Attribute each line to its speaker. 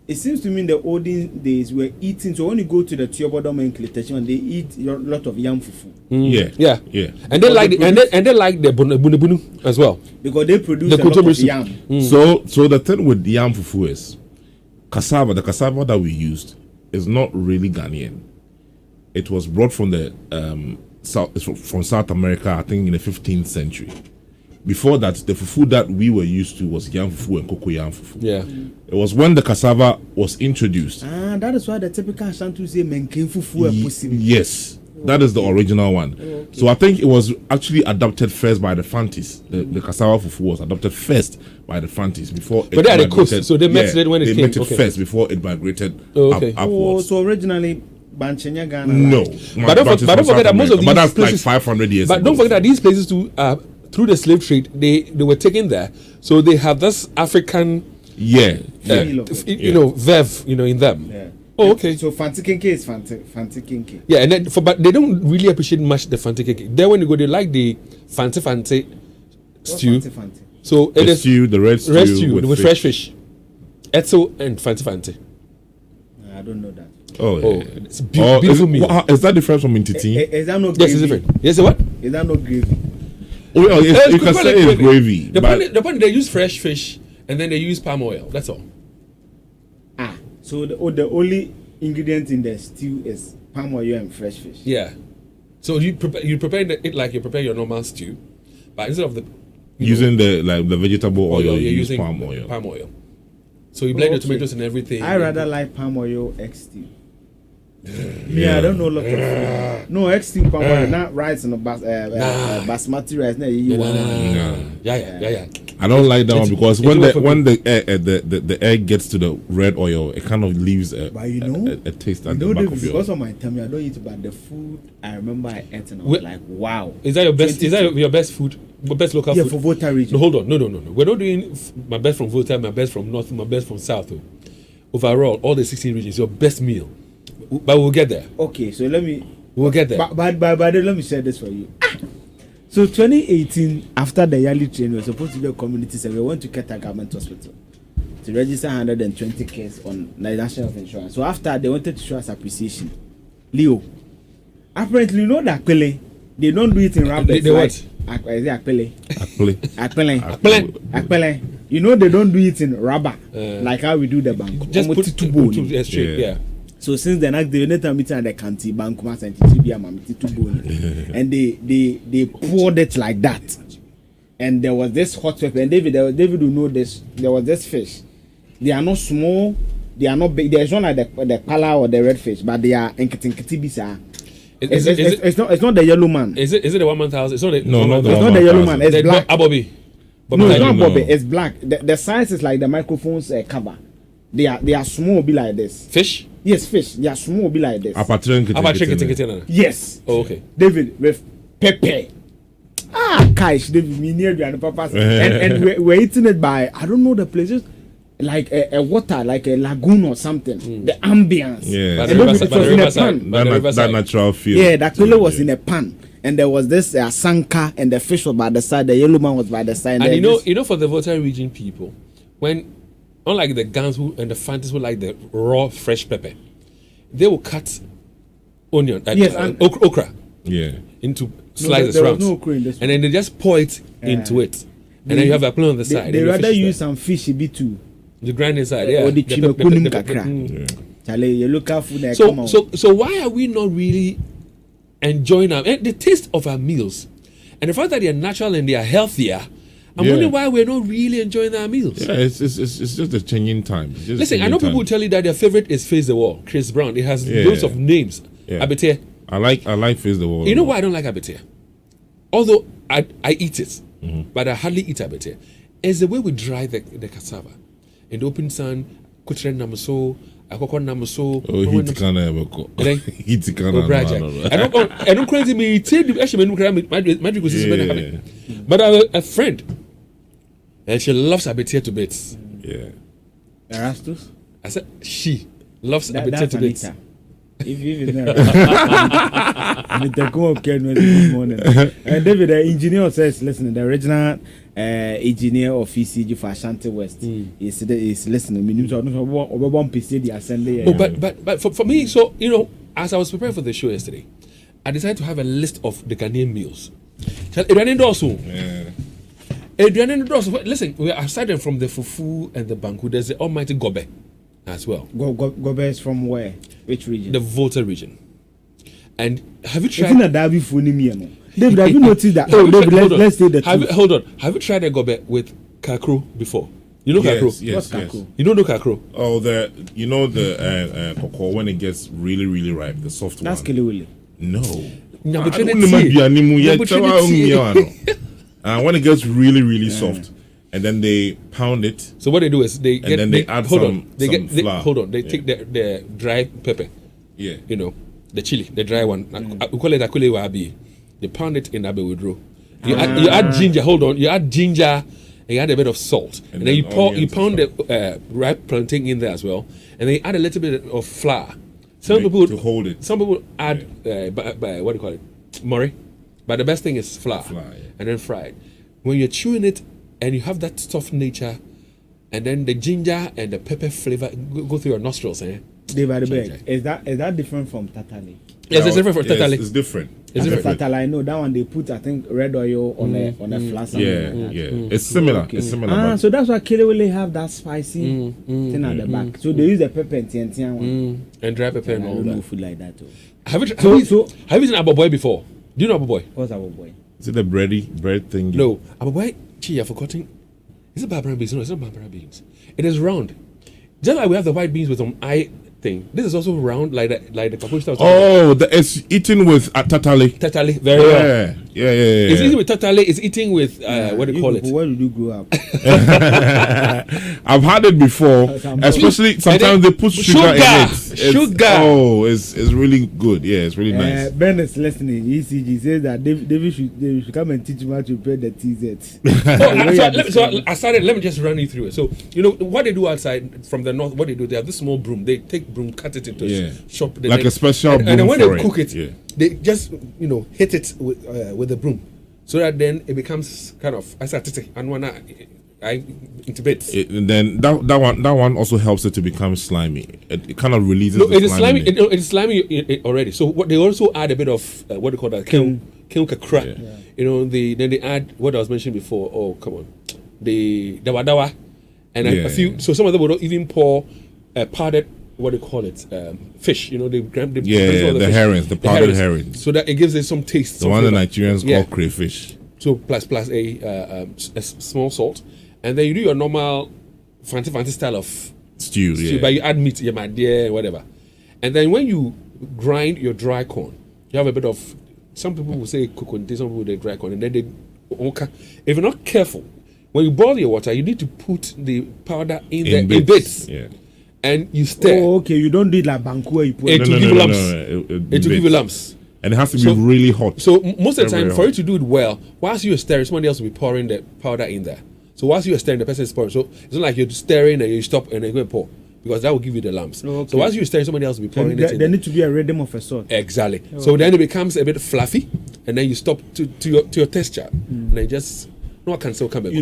Speaker 1: it seems to me in the olden days we're eating. So when you go to the Tiobodom and they eat a lot of yam fufu.
Speaker 2: Yeah. And they like the bunu as well
Speaker 1: because they produce a lot of yam.
Speaker 3: So the thing with yam fufu is the cassava that we used is not really Ghanaian. It was brought from the from South America, I think in the 15th century. Before that, the fufu that we were used to was yam fufu and cocoa yam fufu.
Speaker 2: Yeah.
Speaker 3: It was when the cassava was introduced.
Speaker 1: That is why the typical Ashanti say menken fufu and pussy.
Speaker 3: Yes. That is the original one.
Speaker 1: Okay.
Speaker 3: So I think it was actually adopted first by the Fantis. The cassava fufu was adopted first by the Fantis before.
Speaker 2: But they are the coast, so they met it when it came.
Speaker 3: They met it first before it migrated upwards.
Speaker 1: So originally, Banchenya Ghana.
Speaker 3: No,
Speaker 2: but don't forget that most of these
Speaker 3: but that's
Speaker 2: places,
Speaker 3: like 500 years.
Speaker 2: But don't forget that these places too, through the slave trade, they were taken there, so they have this African, verve, in them.
Speaker 1: Yeah.
Speaker 2: Oh, okay.
Speaker 1: So fancy kinky is fancy kinky.
Speaker 2: Yeah, and then but they don't really appreciate much the fancy kinky. Then when you go, they like the fancy stew.
Speaker 1: Fancy.
Speaker 2: So it is
Speaker 3: the red stew
Speaker 2: with fresh fish, etzel and fancy.
Speaker 1: I don't know that.
Speaker 3: Oh,
Speaker 2: it's beautiful meal.
Speaker 3: Is that different from intiti?
Speaker 1: Is that not gravy?
Speaker 2: Yes, it's different. Yes, what?
Speaker 1: Is that not gravy?
Speaker 3: Oh, you can say it's gravy.
Speaker 2: The point they use fresh fish and then they use palm oil. That's all.
Speaker 1: So the only ingredient in the stew is palm oil and fresh fish.
Speaker 2: Yeah. So you prepare it like you prepare your normal stew, but instead of
Speaker 3: using the vegetable oil, you use palm oil.
Speaker 2: Palm oil. So you blend your tomatoes and everything.
Speaker 1: I rather like palm oil egg stew. I don't know a lot of no egg stew palm oil, not rice and basmati rice.
Speaker 2: Yeah.
Speaker 3: I don't like that one because when the egg gets to the red oil, it kind of leaves a taste at the back of your.
Speaker 1: Because of my tummy, I don't eat, but the food I remember I ate and I was like, wow.
Speaker 2: Is that your best? Is that your best food? Best local food?
Speaker 1: Yeah, for Volta region.
Speaker 2: No, hold on. No. We're not doing my best from Volta, my best from North, my best from South. Overall, all the 16 regions, your best meal. But we'll get there.
Speaker 1: Okay, so
Speaker 2: we'll get there.
Speaker 1: But let me share this for you. So 2018, after the yearly training, we were supposed to do a community survey. We went to Keta Government Hospital to register 120 cases on the National Health Insurance. So after, they wanted to show us appreciation. Leo, apparently, you know that Akpele, they don't do it in rabbits.
Speaker 2: What?
Speaker 1: Is it
Speaker 3: Akpele?
Speaker 1: You know they don't do it in rubber, like how we do the bank.
Speaker 2: Just put it to straight, yeah.
Speaker 1: So since the next day, they meeting at the county bank, and they poured it like that. And there was this hot pepper. And David will know this. There was this fish. They are not small. They are not big. There's not like the color or the red fish, but they are bisa. It's not the yellow man.
Speaker 2: Is it the 1 month house? It's not the
Speaker 1: it's not the yellow man. It's black.
Speaker 2: Abobi.
Speaker 1: No, it's not Bobby. It's black. The size is like the microphone's cover. They are small, be like this.
Speaker 2: Fish?
Speaker 1: Yes, fish. They are small, be like this.
Speaker 2: Yes. Oh, okay.
Speaker 1: David with pepper. Kaish, David, me near you and Papa. And we're eating it by, I don't know the places, like a water, like a lagoon or something. The ambience.
Speaker 3: Yeah.
Speaker 1: And it was in a pan.
Speaker 3: That natural feel.
Speaker 1: Yeah, that color was in a pan. And there was this sanka, and the fish was by the side, the yellow man was by the side.
Speaker 2: And you know, for the Volta region people, unlike the Gans and the Fantis who like the raw fresh pepper, they will cut onion, okra, into slices rounds, and then they just pour it into it, and then you have a plate on the side.
Speaker 1: They rather use some fish a bit too.
Speaker 2: The grind inside,
Speaker 1: or the chimekunum kakra. You look out food.
Speaker 2: So why are we not really enjoying the taste of our meals, and the fact that they are natural and they are healthier? I'm wondering why we're not really enjoying our meals.
Speaker 3: Yeah, it's just a changing time.
Speaker 2: Listen, I know people will tell you that their favorite is Face the Wall, Chris Brown. It has loads of names.
Speaker 3: Yeah.
Speaker 2: Abetia.
Speaker 3: I like Face the Wall.
Speaker 2: You know why I don't like Abetia? Although I eat it, but I hardly eat Abetia. It's the way we dry the cassava. In the open sun, kutren namaso, akoko namaso.
Speaker 3: Heat
Speaker 2: kana. I don't crazy me. But I have a friend, and she loves Abetia to bits.
Speaker 3: Yeah.
Speaker 1: Erastus?
Speaker 2: I said she loves Abetia to bits.
Speaker 1: If it's not, I'm come up this morning. And David, the engineer says, listen, the original engineer of ECG for Ashanti West is listening.
Speaker 2: But for me, so as I was preparing for the show yesterday, I decided to have a list of the Ghanaian meals. Listen, we are starting from the fufu and the banku. There's the almighty gobe as well.
Speaker 1: Gobe is from where? Which region?
Speaker 2: The Volta region. And have you tried?
Speaker 1: David, have you noticed that? Let's say the truth.
Speaker 2: Hold on. Have you tried a gobe with kakro before? You know kakro?
Speaker 3: Yes.
Speaker 1: Kakro?
Speaker 2: You don't know kakro?
Speaker 3: Oh, the cocoa when it gets really, really ripe, the soft one.
Speaker 1: That's Kelewele.
Speaker 3: No. When it gets really, really soft, and then they pound it.
Speaker 2: So what they do is they add flour. They take the dry pepper.
Speaker 3: Yeah.
Speaker 2: The chili, the dry one. We call it akule wabi. They pound it in abe withdraw. You add ginger. Hold on. You add ginger and you add a bit of salt, and then you pound the ripe plantain in there as well, and then you add a little bit of flour. Some people
Speaker 3: to hold it.
Speaker 2: Some people add what do you call it, mori, but the best thing is flour, and then fry it. When you're chewing it and you have that soft nature, and then the ginger and the pepper flavor go through your nostrils,
Speaker 1: Is that different from tatale?
Speaker 2: Yes, it's different from tatale.
Speaker 3: It's different.
Speaker 2: It's different.
Speaker 1: Tatale, I know that one they put, I think, red oil on a flask.
Speaker 3: It's similar.
Speaker 1: Okay.
Speaker 3: It's similar.
Speaker 1: So that's why Kelewele have that spicy thing at the back. So they use the pepper and TNT one.
Speaker 2: And dry pepper and all
Speaker 1: that. I don't know
Speaker 2: that.
Speaker 1: food like that too.
Speaker 2: Have you eaten aboboy before? Do you know aboboy?
Speaker 1: What's aboboy?
Speaker 3: Is it the bread thing?
Speaker 2: No, aboboy. I've forgotten. Is it Barbara beans? No, it's not Barbara beans. It is round. Just like we have the white beans with some eye thing. This is also round, like the papusta.
Speaker 3: It's eaten with tatale.
Speaker 2: Tatale, very well.
Speaker 3: Yeah.
Speaker 2: It's eating with tatale. It's eating with what do you call it?
Speaker 1: Where did you grow up?
Speaker 3: I've had it before, especially sometimes they put sugar in it.
Speaker 2: Sugar.
Speaker 3: It's really good. Yeah, it's really nice.
Speaker 1: Ben is listening. ECG says that David should come and teach him how to prepare the TZ.
Speaker 2: Let me just run you through it. So what they do outside from the north. What they do, they have this small broom. They take broom, cut it into shop,
Speaker 3: like a special broom.
Speaker 2: And then when
Speaker 3: they
Speaker 2: cook it, they just hit it with the broom, so that then it becomes kind of into bits.
Speaker 3: Then that one also helps it to become slimy. It kind of releases.
Speaker 2: No, it is slimy. It's slimy already. So what they also add a bit of what do you call that? Kiln kakra. Then they add what I was mentioning before. Oh, come on, the dawa, and a few. So some of them will even pour powdered. What do you call it? Fish. They
Speaker 3: the herrings, the powdered herrings,
Speaker 2: so that it gives it some taste.
Speaker 3: The one the Nigerians call crayfish.
Speaker 2: So plus a small salt, and then you do your normal fancy style of stew, but you add meat, my dear, whatever. And then when you grind your dry corn, you have a bit of. Some people will say coconut, some people will say dry corn, and then they. If you're not careful, when you boil your water, you need to put the powder in bits.
Speaker 3: Yeah.
Speaker 2: And you stir.
Speaker 1: Oh, okay. You don't do it like banku. You put
Speaker 2: it will give you lumps. It will give you lumps.
Speaker 3: And it has to be really hot.
Speaker 2: So most of the time, for you to do it well, whilst you're stirring, somebody else will be pouring the powder in there. So whilst you're stirring, the person is pouring. So it's not like you're stirring and you stop and then you go and pour, because that will give you the lumps. Okay. So whilst you're stirring, somebody else will be pouring it in.
Speaker 1: There need to be a rhythm of a sort.
Speaker 2: Exactly. So then it becomes a bit fluffy, and then you stop to your texture, and then just no one can still come back.